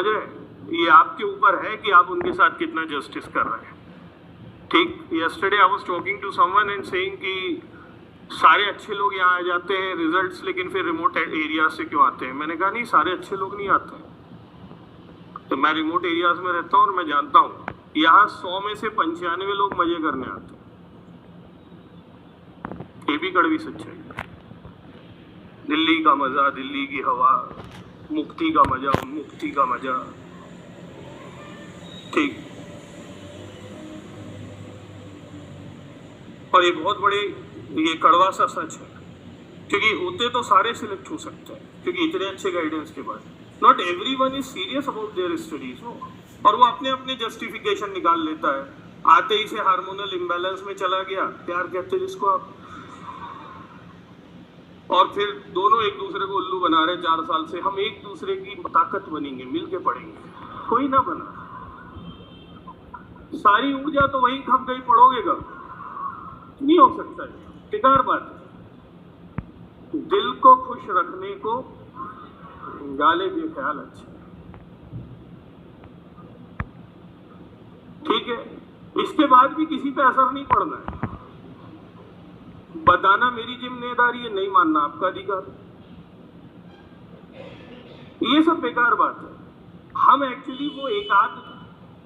समझ रहे हैं? ये आपके ऊपर है कि आप उनके साथ कितना जस्टिस कर रहे हैं। ठीक, yesterday I was talking to someone and saying कि सारे अच्छे लोग यहाँ आ जाते हैं रिजल्ट्स, लेकिन फिर रिमोट एरिया से क्यों आते हैं? मैंने कहा नहीं, सारे अच्छे लोग नहीं आते हैं। तो मैं रिमोट एरियाज में रहता हूँ और मैं जानता हूँ यहाँ 100 में से 95 लोग मजे करने आते हैं। ये भी कड़वी सच्चाई है। दिल्ली का मजा, दिल्ली की हवा, मुक्ति का मजा, उन्मुक्ति का मजा। ठीक, और ये बहुत बड़े, ये कड़वा सा सच है, क्योंकि होते तो सारे सिलेक्ट हो सकते हैं, क्योंकि इतने अच्छे गाइडेंस के बाद not everyone is serious about their studies, और वो अपने अपने जस्टिफिकेशन निकाल लेता है। आते ही से हार्मोनल इम्बैलेंस में चला गया, प्यार कहते हैं जिसको आप, और फिर दोनों एक दूसरे को उल्लू बना रहे 4 साल से। हम एक दूसरे की ताकत बनेंगे, मिलके पढ़ेंगे, कोई ना बना। सारी ऊर्जा तो वहीं खप गई, पढ़ोगे कब? नहीं हो सकता है, बेकार बात है। दिल को खुश रखने को गाले के ख्याल अच्छे, ठीक है। इसके बाद भी किसी पे असर नहीं पड़ना है। बताना मेरी जिम्मेदारी है, नहीं मानना आपका अधिकार। ये सब बेकार बात है। हम एक्चुअली वो एक आध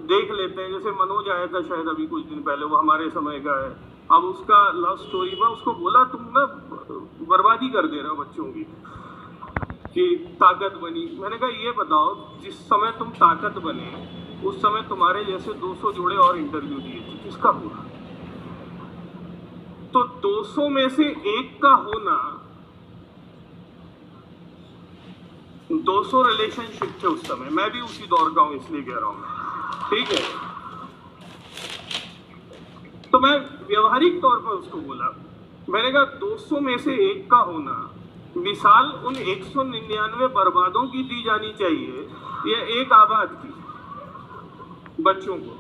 देख लेते हैं, जैसे मनोज आया था शायद अभी कुछ दिन पहले, वो हमारे समय का है। अब उसका लव स्टोरी में उसको बोला तुम ना बर्बादी कर दे रहे हो बच्चों की, कि ताकत बनी। मैंने कहा ये बताओ, जिस समय तुम ताकत बने उस समय तुम्हारे जैसे 200 जोड़े और इंटरव्यू दिए थे, किसका हुआ? तो 200 में से एक का होना, 200 रिलेशनशिप थे उस समय, मैं भी उसी दौर का हूं इसलिए कह रहा हूं, ठीक है। तो मैं व्यवहारिक तौर पर उसको बोला, मैंने कहा 200 में से एक का होना मिसाल उन 199 बर्बादों की दी जानी चाहिए या एक आबाद की बच्चों को।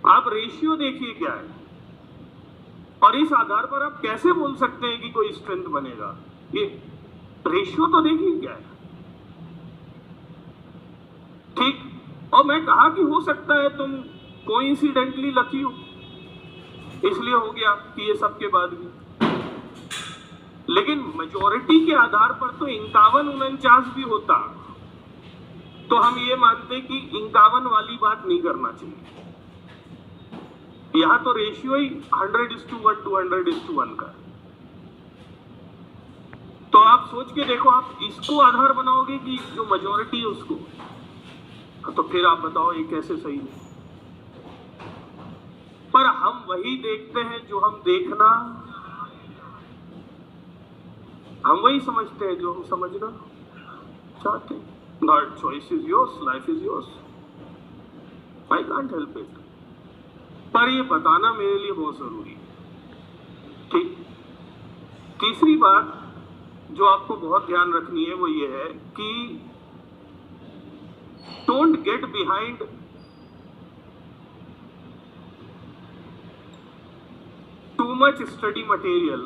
आप रेशियो देखिए क्या है, और इस आधार पर आप कैसे बोल सकते हैं कि कोई स्ट्रेंथ बनेगा। ये रेशियो तो देखिए क्या है, ठीक। और मैं कहा कि हो सकता है तुम कोइंसिडेंटली लकी हो, इसलिए हो गया कि ये सबके बाद भी, लेकिन मेजॉरिटी के आधार पर तो 51-49 भी होता तो हम ये मानते कि 51 वाली बात नहीं करना चाहिए। यहां तो रेशियो ही 100:1 to 100:1 का। तो आप सोच के देखो, आप इसको आधार बनाओगे कि जो मेजॉरिटी है उसको, तो फिर आप बताओ ये कैसे सही है। पर हम वही देखते हैं जो हम देखना, हम वही समझते हैं जो हम समझना चाहते हैं। Not choice is yours, life is yours. I can't help it. पर ये बताना मेरे लिए बहुत जरूरी है, ठीक। तीसरी बात जो आपको बहुत ध्यान रखनी है वो ये है कि don't get behind too much study material.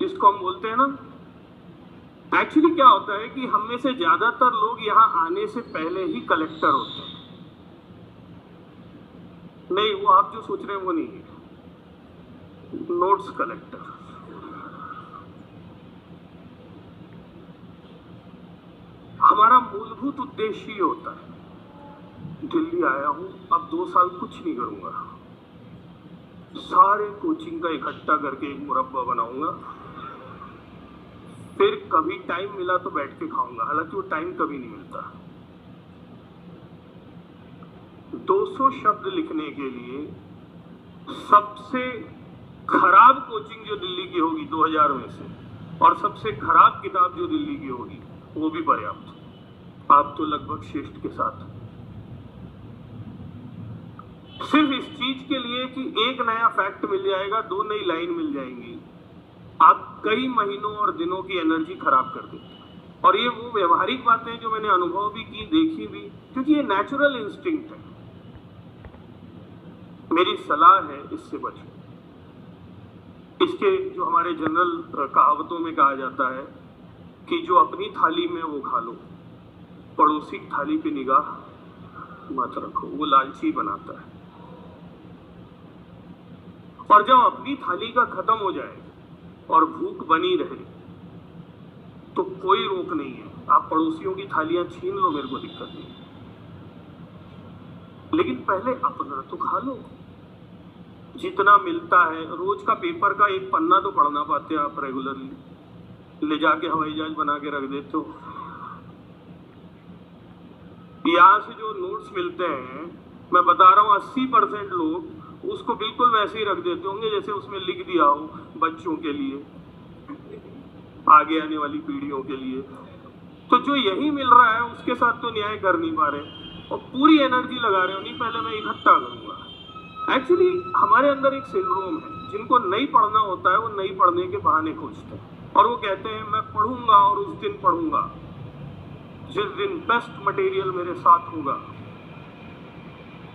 जिसको हम बोलते हैं ना, एक्चुअली क्या होता है कि हम में से ज्यादातर लोग यहाँ आने से पहले ही कलेक्टर होते हैं। नहीं, वो आप जो सोच रहे हैं वो नहीं है, नोट्स कलेक्टर। हमारा मूलभूत उद्देश्य ही होता है, दिल्ली आया हूं, अब 2 साल कुछ नहीं करूंगा, सारे कोचिंग का इकट्ठा करके एक मुरब्बा बनाऊंगा, फिर कभी टाइम मिला तो बैठ के खाऊंगा। हालांकि वो टाइम कभी नहीं मिलता। 200 शब्द लिखने के लिए सबसे खराब कोचिंग जो दिल्ली की होगी 2000 में से, और सबसे खराब किताब जो दिल्ली की होगी वो भी पर्याप्त। आप तो लगभग श्रेष्ठ के साथ, सिर्फ इस चीज के लिए कि एक नया फैक्ट मिल जाएगा, 2 नई लाइन मिल जाएंगी, आप कई महीनों और दिनों की एनर्जी खराब कर देते। और ये वो व्यवहारिक बातें जो मैंने अनुभव भी की, देखी भी, क्योंकि ये नेचुरल इंस्टिंक्ट है। मेरी सलाह है इससे बचो, इसके जो हमारे जनरल कहावतों में कहा जाता है कि जो अपनी थाली में वो खा लो, पड़ोसी की थाली पे निगाह मत रखो, वो लालची बनाता है। और जब अपनी थाली का खत्म हो जाए और भूख बनी रहे तो कोई रोक नहीं है, आप पड़ोसियों की थालियां छीन लो, मेरे को दिक्कत नहीं, लेकिन पहले अपना तो खा लो। जितना मिलता है, रोज का पेपर का एक पन्ना तो पढ़ना पाते हैं आप रेगुलरली, ले जाके हवाई जहाज बना के रख देते हो। यहाँ से जो नोट्स मिलते हैं, मैं बता रहा हूँ 80% लोग उसको बिल्कुल वैसे ही रख देते होंगे जैसे उसमें लिख दिया हो बच्चों के लिए, आगे आने वाली पीढ़ियों के लिए। तो जो यही मिल रहा है उसके साथ तो न्याय कर नहीं पा रहे और पूरी एनर्जी लगा रहे हो, नहीं पहले मैं इकट्ठा करूंगा। एक्चुअली हमारे अंदर एक सिंड्रोम है, जिनको नहीं पढ़ना होता है वो नहीं पढ़ने के बहाने खोजते हैं और वो कहते हैं मैं पढ़ूंगा और उस दिन पढ़ूंगा जिस दिन बेस्ट मटेरियल मेरे साथ होगा,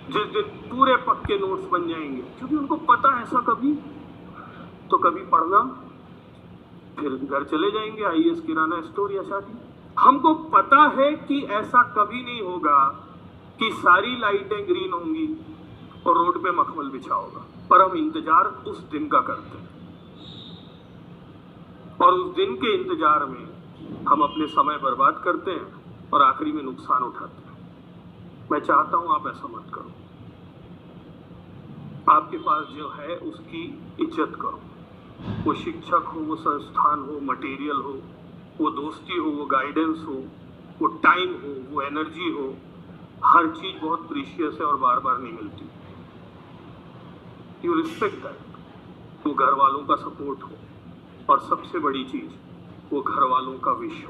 जिस दिन पूरे पक्के नोट्स बन जाएंगे, क्योंकि उनको पता है ऐसा कभी तो कभी पढ़ना, फिर घर चले जाएंगे, आईएएस किराना स्टोर या शादी। हमको पता है कि ऐसा कभी नहीं होगा कि सारी लाइटें ग्रीन होंगी और रोड पे मखमल बिछा होगा, पर हम इंतजार उस दिन का करते हैं और उस दिन के इंतजार में हम अपने समय बर्बाद करते हैं और आखिरी में नुकसान उठाते हैं। मैं चाहता हूं आप ऐसा मत करो, आपके पास जो है उसकी इज्जत करो, वो शिक्षक हो, वो संस्थान हो, मटेरियल हो, वो दोस्ती हो, वो गाइडेंस हो, वो टाइम हो, वो एनर्जी हो, हर चीज बहुत प्रीशियस है और बार बार नहीं मिलती। You respect that. वो घर वालों का सपोर्ट हो और सबसे बड़ी चीज वो घर वालों का विश्वास।